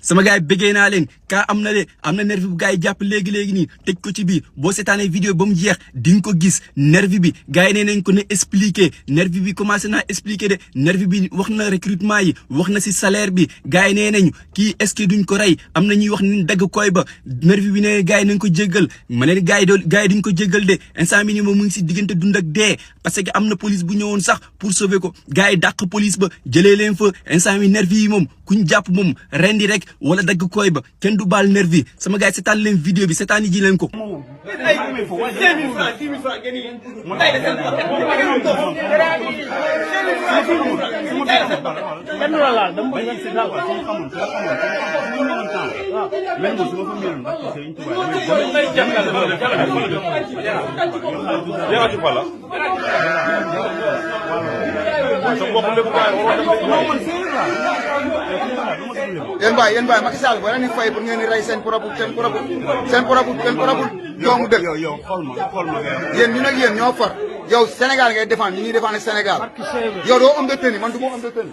sama gars yi bëggee naa leen kaa am na nervi bu gars yi jàpp léegi nii tëj ko ci biir boo seetaanee vidéo ba mu jeex di nga ko gis nervi bi gars yi nee nañ ko ne expliquer nervi bi commencé naa expliquer de nervi bi wax na recrutement yi wax na si salaire bi gars yi nee nañu kii est-ce que duñ ko rey am na ñuy wax ni dagg koy ba nervi bi ne gars yi nañ ko jéggal ma leen gars yi duñ ko jéggal de instant bi nii moom mu ngi si diggante dund ak dee parce que am na police bu ñëwoon sax pour sauver ko gars yi dàq police ba jëlee leen fa instant bi nervi yi moom kuñ jàpp moom rendi rek wala dagg koy ba kenn du baal nervi sama gars yi seetaan leen vidéo bi seetaan ji leen ko. yéen baay Macky Sall boo leen di fay pour ngeen di rey seen propre doomu dëkk. yow xool ma yéen ñu nag yéen ñoo far yow Sénégal ngay défendre ñu ñuy défendre Sénégal yow doo homme de tenue man du ma homme de tenue.